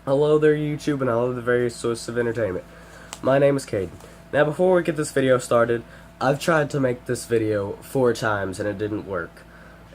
Hello there YouTube and all of the various sources of entertainment. My name is Caden. Now before we get this video started, I've tried to make this video 4 times and it didn't work.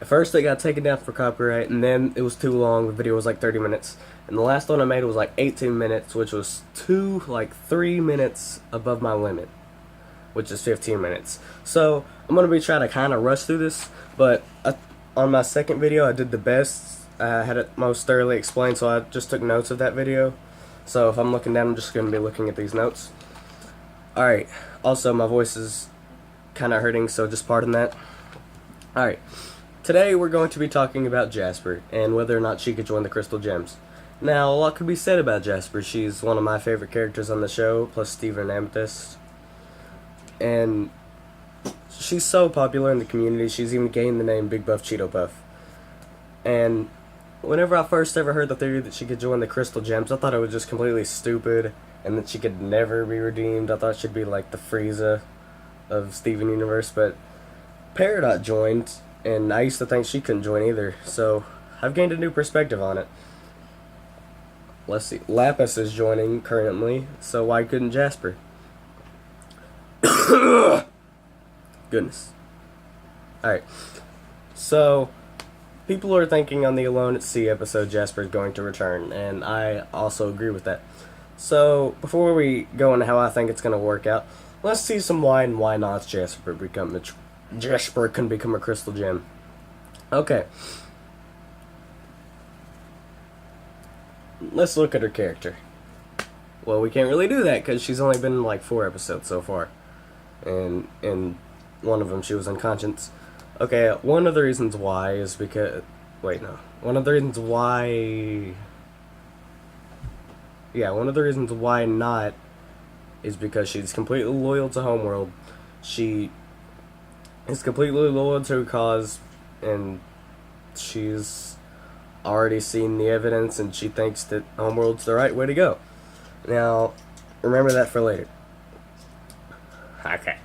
At first it got taken down for copyright, and then it was too long. The video was like 30 minutes. And the last one I made was like 18 minutes, which was 3 minutes above my limit, which is 15 minutes. So I'm going to be trying to kind of rush through this, but on my second video I did the best. I had it most thoroughly explained, so I just took notes of that video. So if I'm looking down, I'm just going to be looking at these notes. Alright, also my voice is kind of hurting, so just pardon that. Alright, today we're going to be talking about Jasper and whether or not she could join the Crystal Gems. Now, a lot could be said about Jasper. She's one of my favorite characters on the show, plus Steven and Amethyst. And she's so popular in the community, she's even gained the name Big Buff Cheeto Puff. And whenever I first ever heard the theory that she could join the Crystal Gems, I thought it was just completely stupid and that she could never be redeemed. I thought she'd be like the Frieza of Steven Universe, but Peridot joined, and I used to think she couldn't join either, so I've gained a new perspective on it. Let's see, Lapis is joining currently, so why couldn't Jasper? Goodness. Alright, so people are thinking on the Alone at Sea episode Jasper is going to return, and I also agree with that. So, before we go into how I think it's going to work out, let's see some why and why not Jasper can become a Crystal Gem. Okay. Let's look at her character. Well, we can't really do that because she's only been in like 4 episodes so far. And in one of them she was unconscious. Okay, one of the reasons why is because... Wait, no. One of the reasons why... Yeah, one of the reasons why not is because she's completely loyal to Homeworld. She is completely loyal to her cause, and she's already seen the evidence, and she thinks that Homeworld's the right way to go. Now, remember that for later. Okay.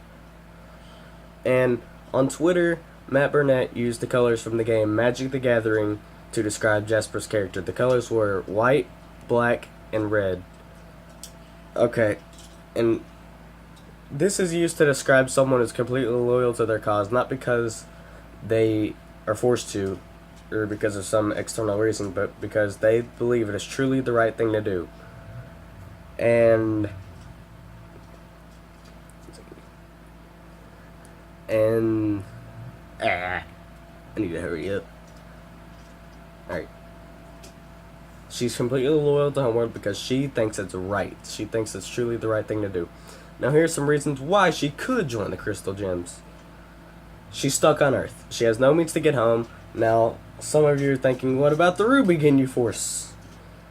And on Twitter, Matt Burnett used the colors from the game Magic the Gathering to describe Jasper's character. The colors were white, black, and red. Okay, and this is used to describe someone who's completely loyal to their cause, not because they are forced to, or because of some external reason, but because they believe it is truly the right thing to do. I need to hurry up. Alright. She's completely loyal to Homeworld because she thinks it's right. She thinks it's truly the right thing to do. Now here's some reasons why she could join the Crystal Gems. She's stuck on Earth. She has no means to get home. Now, some of you are thinking, what about the Ruby Ginyu Force?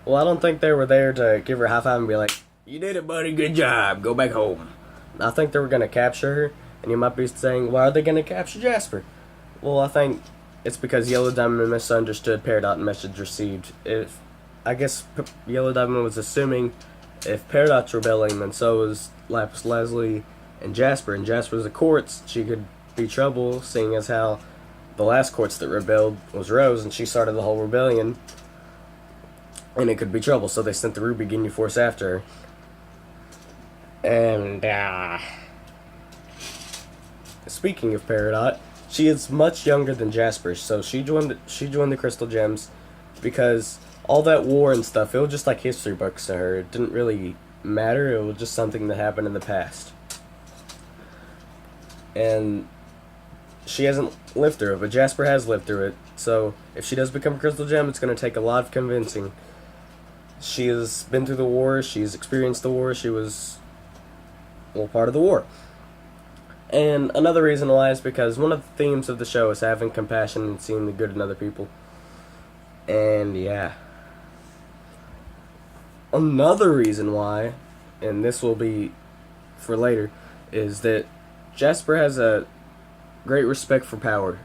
Well, I don't think they were there to give her a high five and be like, you did it, buddy, good job, go back home. I think they were going to capture her, and you might be saying, why are they going to capture Jasper? Well, I think it's because Yellow Diamond misunderstood Peridot and message received. I guess Yellow Diamond was assuming if Peridot's rebelling, then so is Lapis Lazuli and Jasper's a quartz, she could be trouble, seeing as how the last quartz that rebelled was Rose, and she started the whole rebellion, and it could be trouble, so they sent the Ruby Ginyu Force after her. And, speaking of Peridot, she is much younger than Jasper, so she joined the Crystal Gems because all that war and stuff, it was just like history books to her. It didn't really matter, it was just something that happened in the past. And she hasn't lived through it, but Jasper has lived through it, so if she does become a Crystal Gem, it's going to take a lot of convincing. She has been through the war, she's experienced the war, she was, well, part of the war. And another reason why is because one of the themes of the show is having compassion and seeing the good in other people. And yeah. Another reason why, and this will be for later, is that Jasper has a great respect for power,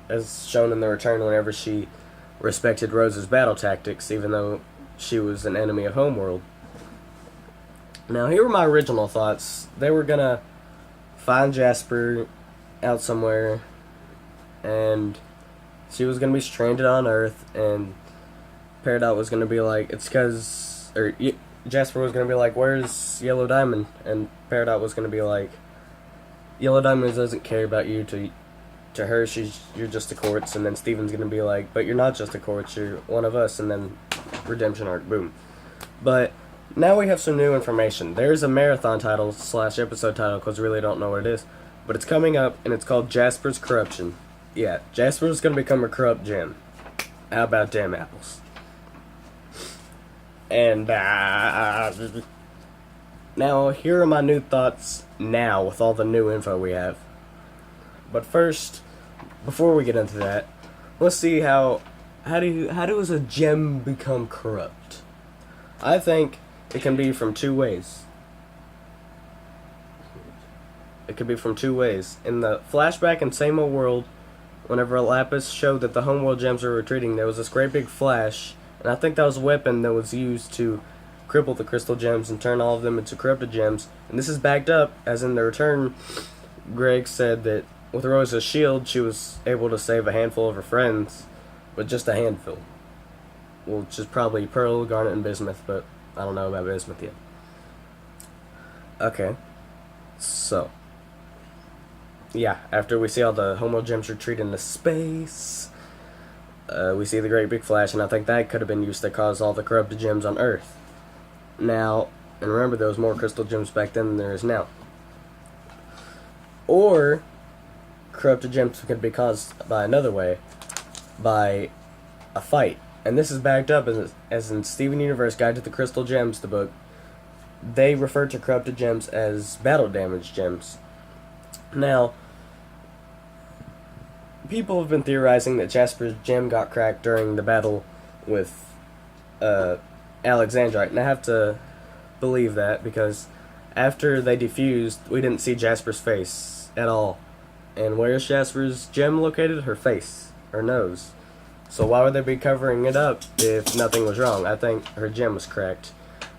as shown in the return whenever she respected Rose's battle tactics, even though she was an enemy of Homeworld. Now, here were my original thoughts. They were gonna find Jasper out somewhere, and she was gonna be stranded on Earth, and Peridot was gonna be like, it's because Jasper was gonna be like, "Where's Yellow Diamond?" And Peridot was gonna be like, "Yellow Diamond doesn't care about you. To her, you're just a quartz." And then Steven's gonna be like, "But you're not just a quartz. You're one of us." And then redemption arc, boom. But now we have some new information. There's a marathon title / episode title because we really don't know what it is, but it's coming up and it's called Jasper's Corruption. Yeah, Jasper's gonna become a corrupt gem. How about damn apples? And now here are my new thoughts now with all the new info we have. But first, before we get into that, let's see how does a gem become corrupt? I think it can be from two ways. It could be from two ways. In the flashback in Same Old World, whenever Lapis showed that the homeworld gems were retreating, there was this great big flash, and I think that was a weapon that was used to cripple the crystal gems and turn all of them into corrupted gems. And this is backed up, as in the return, Greg said that with Rosa's shield, she was able to save a handful of her friends, but just a handful. Well, which is probably Pearl, Garnet, and Bismuth, but I don't know about Bismuth yet. Okay, so yeah, after we see all the homeworld gems retreat into space, we see the great big flash, and I think that could have been used to cause all the corrupted gems on Earth. Now, and remember, there was more crystal gems back then than there is now. Or corrupted gems could be caused by another way, by a fight. And this is backed up as in Steven Universe Guide to the Crystal Gems, the book. They refer to corrupted gems as battle damage gems. Now, people have been theorizing that Jasper's gem got cracked during the battle with Alexandrite, and I have to believe that because after they defused, we didn't see Jasper's face at all. And where's Jasper's gem located? Her face, her nose. So why would they be covering it up if nothing was wrong? I think her gem was cracked.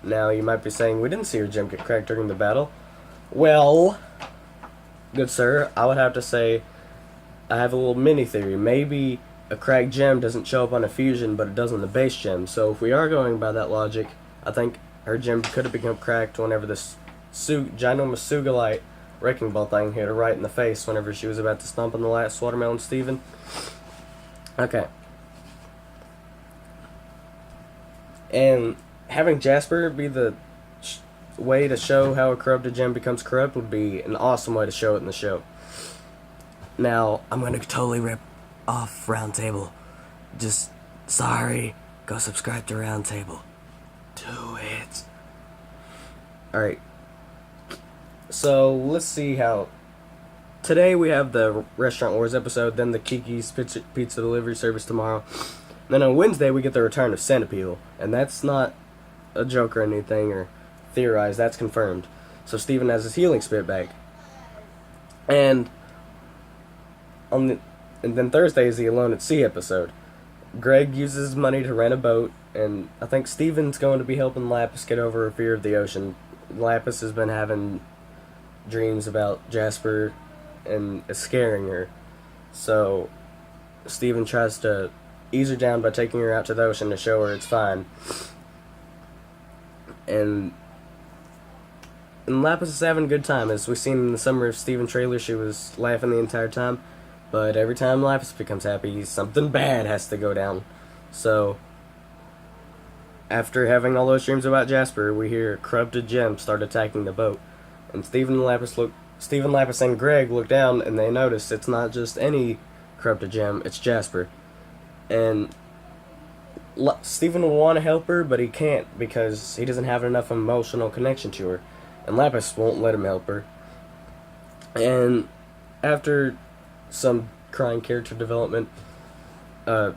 Now you might be saying, we didn't see her gem get cracked during the battle. Well, good sir, I would have to say I have a little mini theory. Maybe a cracked gem doesn't show up on a fusion, but it does on the base gem. So if we are going by that logic, I think her gem could have become cracked whenever this ginormous Sugalite wrecking ball thing hit her right in the face whenever she was about to stomp on the last watermelon Steven. Okay. And having Jasper be the way to show how a corrupted gem becomes corrupt would be an awesome way to show it in the show. Now, I'm going to totally rip off Roundtable. Just, sorry, go subscribe to Roundtable. Do it. Alright. So, let's see how... Today we have the Restaurant Wars episode, then the Kiki's Pizza Delivery Service tomorrow. Then on Wednesday we get the return of Centipede, and that's not a joke or anything or theorized, that's confirmed. So Steven has his healing spit back. And then Thursday is the Alone at Sea episode. Greg uses money to rent a boat, and I think Steven's going to be helping Lapis get over her fear of the ocean. Lapis has been having dreams about Jasper, and it's scaring her. So Steven tries to ease her down by taking her out to the ocean to show her it's fine. And Lapis is having a good time. As we've seen in the Summer of Steven trailer, she was laughing the entire time. But every time Lapis becomes happy, something bad has to go down. So, after having all those dreams about Jasper, we hear a corrupted gem start attacking the boat. And Steven, Lapis, and Greg look down, and they notice it's not just any corrupted gem, it's Jasper. And Steven will want to help her, but he can't because he doesn't have enough emotional connection to her. And Lapis won't let him help her. And after some crying character development,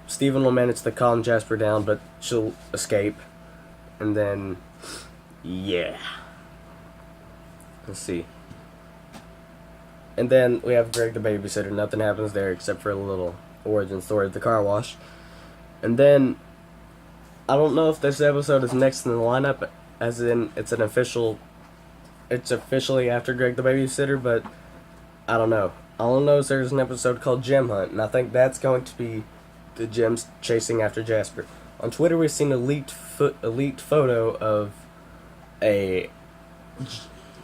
Steven will manage to calm Jasper down, but she'll escape. And then, yeah. Let's see. And then we have Greg the babysitter. Nothing happens there except for a little origin story of the car wash. And then, I don't know if this episode is next in the lineup, as in it's officially after Greg the babysitter, but I don't know. All I know is there's an episode called Gem Hunt, and I think that's going to be the gems chasing after Jasper. On Twitter, we've seen a leaked photo of a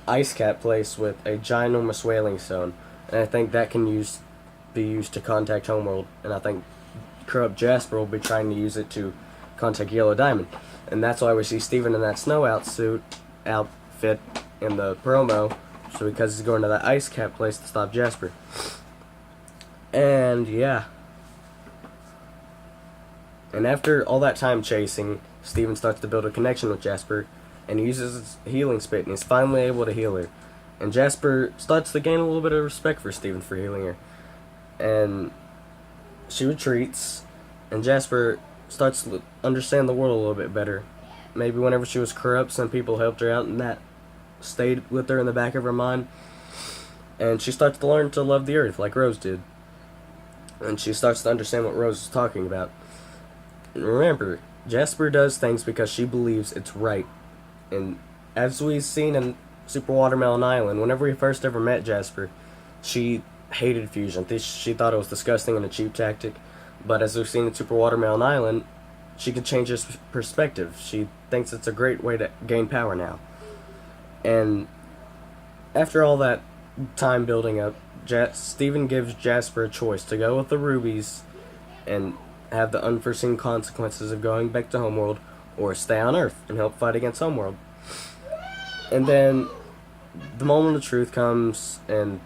ice cap place with a ginormous whaling stone, and I think that can be used to contact Homeworld, and I think corrupt Jasper will be trying to use it to contact Yellow Diamond, and that's why we see Steven in that snow outfit in the promo, so because he's going to that ice cap place to stop Jasper. And yeah. And after all that time chasing, Steven starts to build a connection with Jasper, and he uses his healing spit, and he's finally able to heal her. And Jasper starts to gain a little bit of respect for Steven for healing her. And she retreats, and Jasper starts to understand the world a little bit better. Maybe whenever she was corrupt, some people helped her out, and that stayed with her in the back of her mind. And she starts to learn to love the earth like Rose did. And she starts to understand what Rose is talking about. And remember, Jasper does things because she believes it's right. And as we've seen in Super Watermelon Island, whenever we first ever met Jasper, she hated fusion. She thought it was disgusting and a cheap tactic. But as we've seen in Super Watermelon Island, she can change her perspective. She thinks it's a great way to gain power now. And after all that time building up, Steven gives Jasper a choice to go with the rubies and have the unforeseen consequences of going back to Homeworld, or stay on Earth and help fight against Homeworld. And then the moment of truth comes, and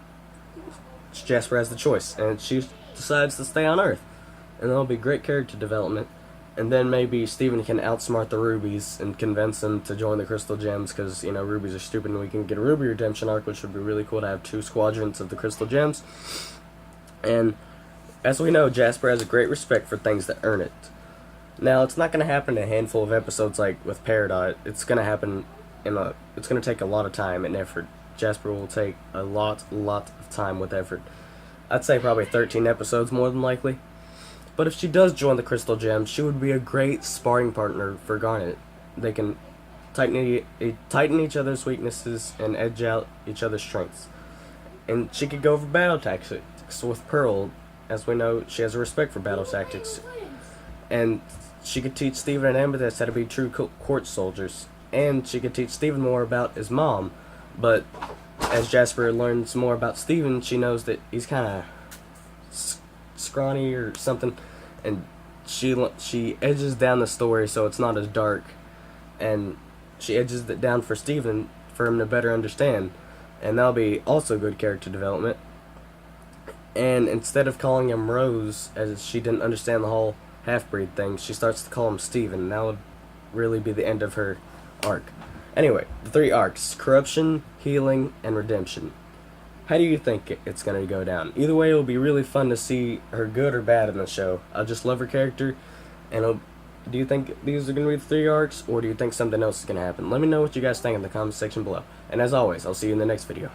Jasper has the choice, and she decides to stay on Earth. And there'll be great character development. And then maybe Steven can outsmart the rubies and convince them to join the Crystal Gems, because, you know, rubies are stupid, and we can get a ruby redemption arc, which would be really cool to have 2 squadrons of the Crystal Gems. And as we know, Jasper has a great respect for things that earn it. Now, it's not going to happen in a handful of episodes like with Peridot. It's going to happen it's going to take a lot of time and effort. Jasper will take a lot of time with effort. I'd say probably 13 episodes more than likely. But if she does join the Crystal Gems, she would be a great sparring partner for Garnet. They can tighten each other's weaknesses and edge out each other's strengths. And she could go over battle tactics with Pearl. As we know, she has a respect for battle tactics. And she could teach Steven and Amethyst how to be true court soldiers. And she could teach Steven more about his mom. But as Jasper learns more about Steven, she knows that he's kind of scrawny or something. And she edges down the story so it's not as dark. And she edges it down for Steven for him to better understand. And that'll be also good character development. And instead of calling him Rose, as she didn't understand the whole half-breed thing, she starts to call him Steven, and that would really be the end of her arc. Anyway, the 3 arcs: corruption, healing, and redemption. How do you think it's going to go down? Either way, it'll be really fun to see her good or bad in the show. I just love her character, and do you think these are going to be the 3 arcs, or do you think something else is going to happen? Let me know what you guys think in the comment section below. And as always, I'll see you in the next video.